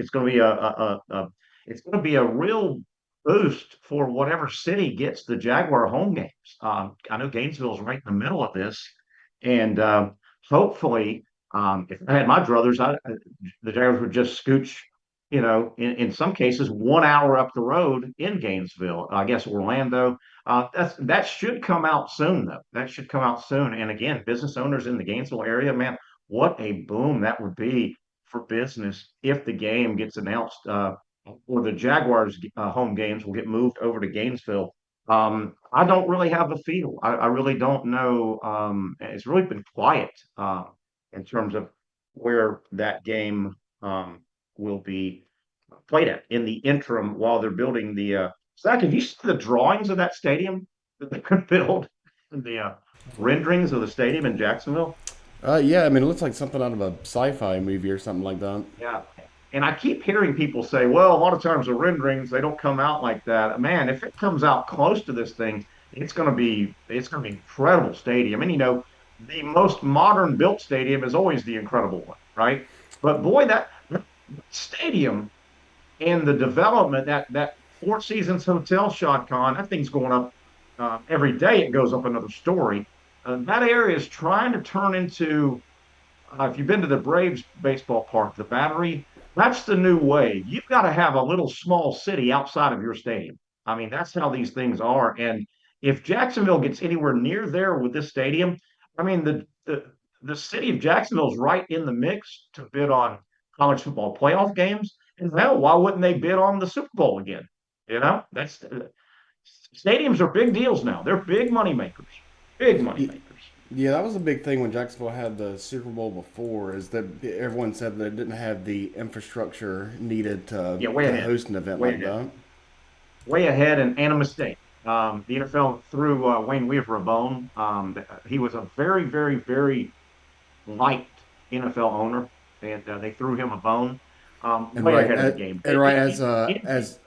be a real boost for whatever city gets the Jaguar home games. I know Gainesville's right in the middle of this, and hopefully, if I had my druthers, the Jaguars would just scooch, in some cases, 1 hour up the road in Gainesville. I guess Orlando. That should come out soon, though. That should come out soon. And again, business owners in the Gainesville area, man, what a boom that would be for business if the game gets announced, or the Jaguars' home games will get moved over to Gainesville. I don't really have a feel. I really don't know. It's really been quiet in terms of where that game will be played at in the interim while they're building the. Zach, have you seen the drawings of that stadium that they could build? The renderings of the stadium in Jacksonville? Yeah, I mean, it looks like something out of a sci-fi movie or something like that. Yeah. And I keep hearing people say, well, a lot of times the renderings, they don't come out like that. Man, if it comes out close to this thing, it's going to be an incredible stadium. And, the most modern built stadium is always the incredible one, right? But boy, that stadium and the development, that Four Seasons Hotel, Shad Khan, that thing's going up every day. It goes up another story. That area is trying to turn into, if you've been to the Braves baseball park, the Battery, that's the new wave. You've got to have a little small city outside of your stadium. I mean, that's how these things are. And if Jacksonville gets anywhere near there with this stadium, I mean, the city of Jacksonville is right in the mix to bid on college football playoff games. And hell, why wouldn't they bid on the Super Bowl again? That's stadiums are big deals now. They're big money makers. Big money makers. Yeah, that was a big thing when Jacksonville had the Super Bowl before, is that everyone said that it didn't have the infrastructure needed to host an event like that. Way ahead, and a mistake. The NFL threw Wayne Weaver a bone. He was a very, very, very liked NFL owner, and they threw him a bone. Way ahead of the game. And as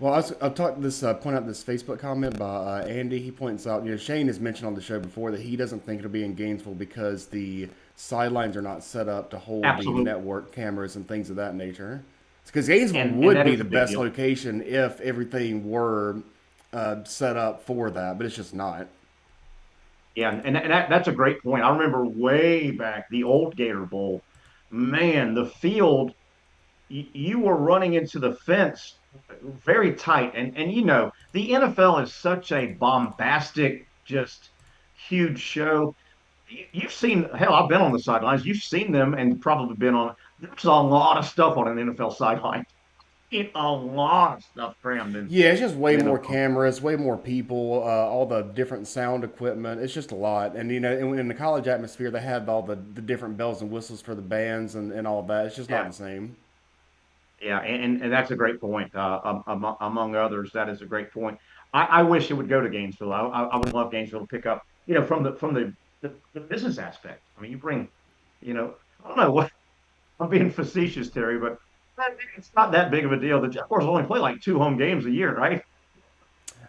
well, I've talked this point out this Facebook comment by Andy. He points out, Shane has mentioned on the show before that he doesn't think it'll be in Gainesville because the sidelines are not set up to hold the network cameras and things of that nature. Because Gainesville would be the best location if everything were set up for that, but it's just not. Yeah, and that's a great point. I remember way back, the old Gator Bowl. Man, the field, you were running into the fence very tight. And the NFL is such a bombastic, just huge show. You've seen, hell, I've been on the sidelines. You've seen them and probably been on. There's a lot of stuff on an NFL sideline. A lot of stuff crammed in. Yeah, it's just way more cameras, way more people, all the different sound equipment. It's just a lot. And, in the college atmosphere, they had all the different bells and whistles for the bands and all that. It's just not the same. Yeah, and that's a great point. Among others, that is a great point. I wish it would go to Gainesville. I would love Gainesville to pick up, from the business aspect. I mean, you bring, I don't know what, I'm being facetious, Terry, but It's not that big of a deal. The Jaguars only play like 2 home games a year, right?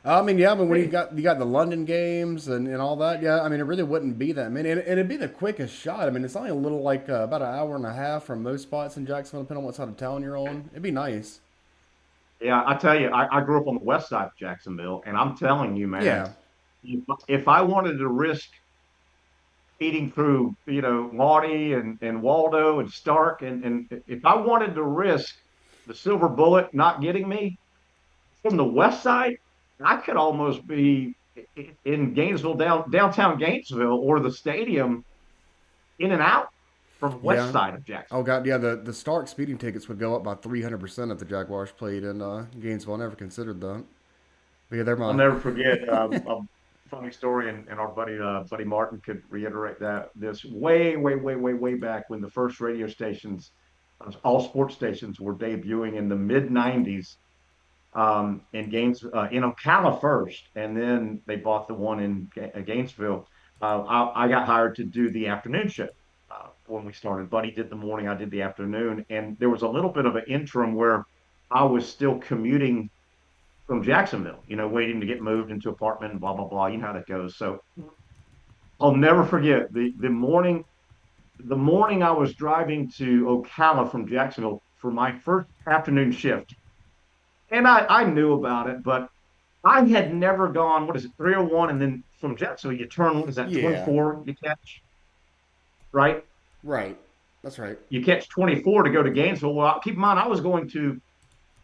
I mean, yeah, but when you got the London games and all that, yeah, I mean, it really wouldn't be that many, and it'd be the quickest shot. I mean, it's only a little like about an hour and a half from most spots in Jacksonville, depending on what side of town you're on. It'd be nice. Yeah, I tell you, I grew up on the west side of Jacksonville, and I'm telling you, man, Yeah, if I wanted to risk eating through, Maudie and Waldo and Stark, and if I wanted to risk the silver bullet not getting me from the west side, I could almost be in Gainesville, downtown Gainesville, or the stadium in and out from the west yeah. side of Jacksonville. Oh God, yeah. The Stark speeding tickets would go up by 300% if the Jaguars played in Gainesville. I never considered that. But yeah, they're I'll my never forget a funny story, and our buddy Martin could reiterate that. This way back when the first radio stations, all sports stations, were debuting in the mid '90s, in Ocala first, and then they bought the one in Gainesville. I got hired to do the afternoon show when we started. Buddy did the morning, I did the afternoon, and there was a little bit of an interim where I was still commuting from Jacksonville, waiting to get moved into apartment and blah blah blah. You know how that goes. So I'll never forget the morning I was driving to Ocala from Jacksonville for my first afternoon shift, and I knew about it, but I had never gone. What is it, 301, and then from Jacksonville you turn. What is that, yeah, 24? You catch, right? right. That's right. You catch 24 to go to Gainesville. Well, keep in mind I was going to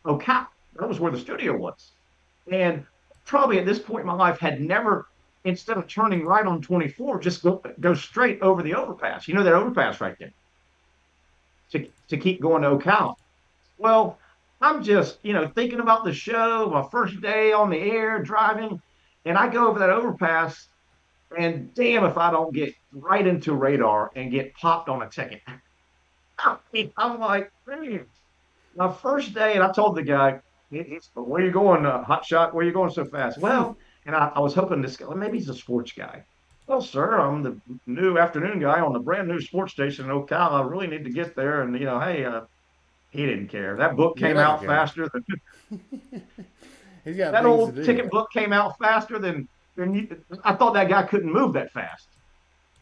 Ocala. That was where the studio was. And probably at this point in my life had never, instead of turning right on 24, just go straight over the overpass. You know that overpass right there to keep going to Ocala. Well, I'm just, thinking about the show, my first day on the air driving, and I go over that overpass, and damn if I don't get right into radar and get popped on a ticket. I'm like, man, my first day, and I told the guy, where you going, hot shot? Where you going so fast? Well, and I was hoping this guy, maybe he's a sports guy. Well, sir, I'm the new afternoon guy on the brand new sports station in Ocala. I really need to get there. And, hey, he didn't care. That book He came doesn't out care. faster than He's got that things old to do. ticket book came out faster than I thought that guy couldn't move that fast.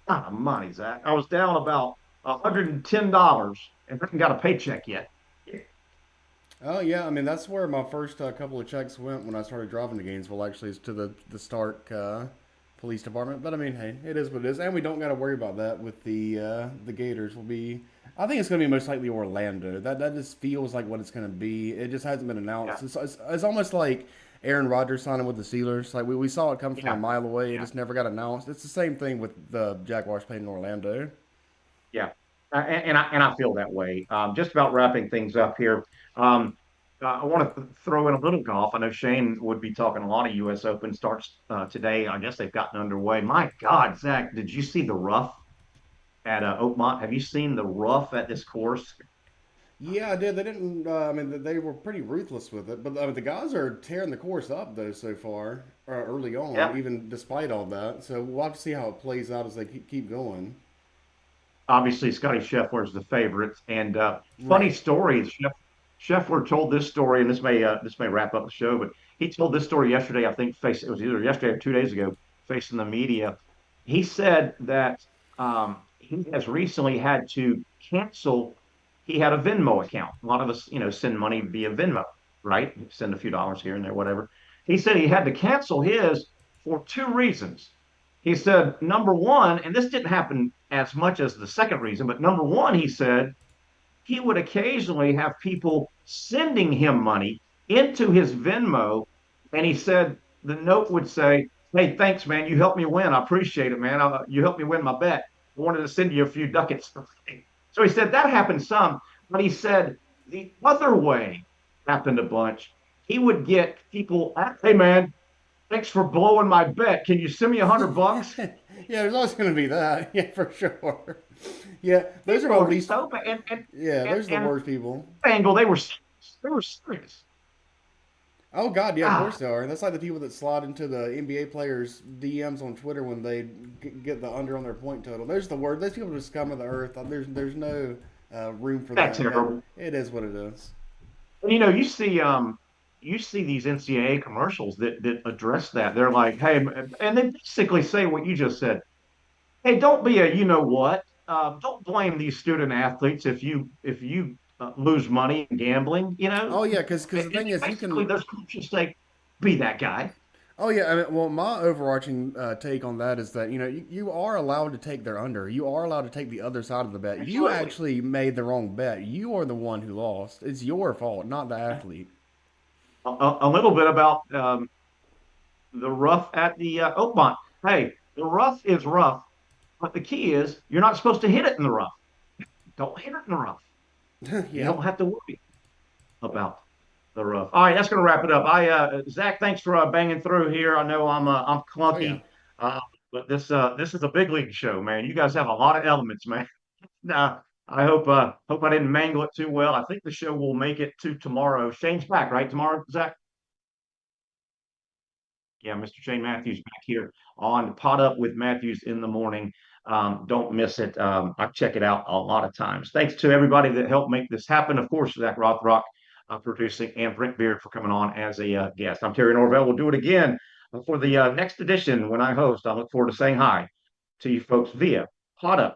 Ah, money, Zach. I was down about $110 and haven't got a paycheck yet. Oh yeah, I mean that's where my first couple of checks went when I started driving to Gainesville. Actually, is to the Stark Police Department. But I mean, hey, it is what it is, and we don't got to worry about that with the Gators. I think it's going to be most likely Orlando. That just feels like what it's going to be. It just hasn't been announced. Yeah. It's almost like Aaron Rodgers signing with the Steelers. Like we saw it come from a mile away. It just never got announced. It's the same thing with the Jaguars playing in Orlando. Yeah, and I feel that way. Just about wrapping things up here. I want to throw in a little golf. I know Shane would be talking a lot of U.S. Open starts today. I guess they've gotten underway. My God, Zach, did you see the rough at Oakmont? Have you seen the rough at this course? Yeah, I did. They didn't. I mean, they were pretty ruthless with it. But the guys are tearing the course up though so far, early on, Yeah. even despite all that. So we'll have to see how it plays out as they keep going. Obviously, Scotty Scheffler is the favorite. And funny story, Scheffler told this story, and this may wrap up the show, but he told this story yesterday. I think it was either yesterday or 2 days ago, facing the media. He said that he has recently had to cancel. He had a Venmo account. A lot of us, send money via Venmo, right? Send a few dollars here and there, whatever. He said he had to cancel his for 2 reasons. He said, number one, and this didn't happen as much as the second reason, but number one, he said, he would occasionally have people sending him money into his Venmo. And he said the note would say, hey, thanks, man. You helped me win. I appreciate it, man. You helped me win my bet. I wanted to send you a few ducats. So he said that happened some. But he said the other way happened a bunch. He would get people, hey, man, thanks for blowing my bet. Can you send me $100? Yeah, there's always going to be that. Yeah, for sure. Yeah, those are the least. So bad. Those are the worst people. Angle, they were serious. Oh God, yeah, of course they are. That's like the people that slide into the NBA players' DMs on Twitter when they get the under on their point total. There's the word. Those people are the scum of the earth. There's no. room for That's that. But terrible. it is what it is. And you see these NCAA commercials that address that. They're like, hey, and they basically say what you just said. Hey, don't be a you know what. Don't blame these student athletes if you lose money in gambling. Oh yeah, because the thing is, you Basically, can. those coaches say, be that guy. Oh yeah, I mean, well, my overarching take on that is that you are allowed to take their under. You are allowed to take the other side of the bet. You Absolutely. actually made the wrong bet. You are the one who lost. It's your fault, not the athlete. A little bit about the rough at the Oakmont. Hey, the rough is rough, but the key is you're not supposed to hit it in the rough. Don't hit it in the rough. You Yeah. don't have to worry about the rough. All right, that's going to wrap it up. Zach, thanks for banging through here. I know I'm Oh yeah. clunky, but this is a big league show, man. You guys have a lot of elements, man. I hope I didn't mangle it too well. I think the show will make it to tomorrow. Shane's back, right? Tomorrow, Zach? Yeah, Mr. Shane Matthews back here on PodUp with Matthews in the morning. Don't miss it. I check it out a lot of times. Thanks to everybody that helped make this happen. Of course, Zach Rothrock producing, and Brent Beaird for coming on as a guest. I'm Terry Norvelle. We'll do it again for the next edition when I host. I look forward to saying hi to you folks via PodUp.